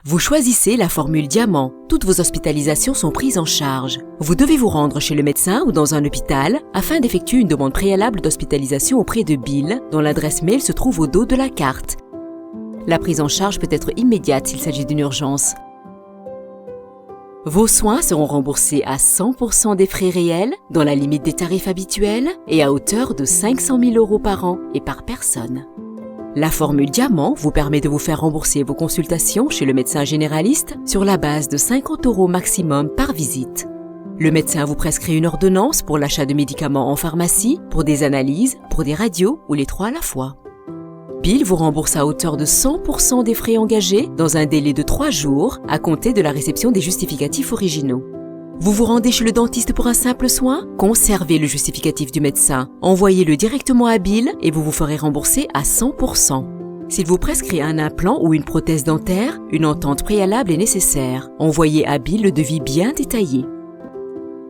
Vous choisissez la formule diamant. Toutes vos hospitalisations sont prises en charge. Vous devez vous rendre chez le médecin ou dans un hôpital afin d'effectuer une demande préalable d'hospitalisation auprès de Bill, dont l'adresse mail se trouve au dos de la carte. La prise en charge peut être immédiate s'il s'agit d'une urgence. Vos soins seront remboursés à 100% des frais réels, dans la limite des tarifs habituels, et à hauteur de 500 000 € par an et par personne. La formule diamant vous permet de vous faire rembourser vos consultations chez le médecin généraliste sur la base de 50 € maximum par visite. Le médecin vous prescrit une ordonnance pour l'achat de médicaments en pharmacie, pour des analyses, pour des radios ou les trois à la fois. Bill vous rembourse à hauteur de 100% des frais engagés dans un délai de 3 jours à compter de la réception des justificatifs originaux. Vous vous rendez chez le dentiste pour un simple soin? Conservez le justificatif du médecin, envoyez-le directement à Bill et vous vous ferez rembourser à 100%. S'il vous prescrit un implant ou une prothèse dentaire, une entente préalable est nécessaire. Envoyez à Bill le devis bien détaillé.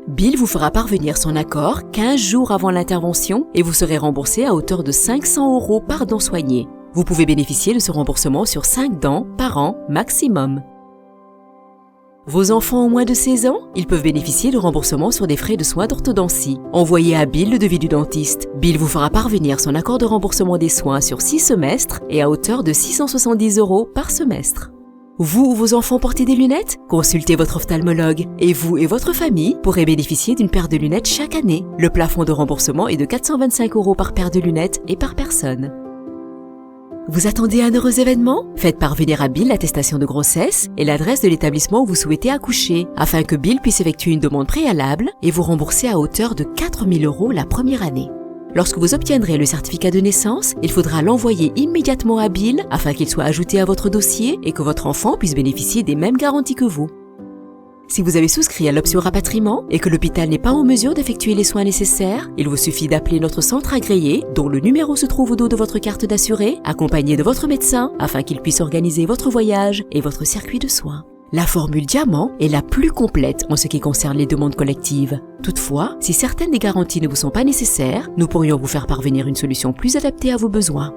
Bill vous fera parvenir son accord 15 jours avant l'intervention et vous serez remboursé à hauteur de 500 € par dent soigné. Vous pouvez bénéficier de ce remboursement sur 5 dents par an maximum. Vos enfants ont moins de 16 ans? Ils peuvent bénéficier de remboursement sur des frais de soins d'orthodontie. Envoyez à Bill le devis du dentiste. Bill vous fera parvenir son accord de remboursement des soins sur 6 semestres et à hauteur de 670 € par semestre. Vous ou vos enfants portez des lunettes? Consultez votre ophtalmologue. Et vous et votre famille pourrez bénéficier d'une paire de lunettes chaque année. Le plafond de remboursement est de 425 € par paire de lunettes et par personne. Vous attendez un heureux événement? Faites parvenir à Bill l'attestation de grossesse et l'adresse de l'établissement où vous souhaitez accoucher, afin que Bill puisse effectuer une demande préalable et vous rembourser à hauteur de 4 000 € la première année. Lorsque vous obtiendrez le certificat de naissance, il faudra l'envoyer immédiatement à Bill afin qu'il soit ajouté à votre dossier et que votre enfant puisse bénéficier des mêmes garanties que vous. Si vous avez souscrit à l'option rapatriement et que l'hôpital n'est pas en mesure d'effectuer les soins nécessaires, il vous suffit d'appeler notre centre agréé, dont le numéro se trouve au dos de votre carte d'assuré, accompagné de votre médecin, afin qu'il puisse organiser votre voyage et votre circuit de soins. La formule diamant est la plus complète en ce qui concerne les demandes collectives. Toutefois, si certaines des garanties ne vous sont pas nécessaires, nous pourrions vous faire parvenir une solution plus adaptée à vos besoins.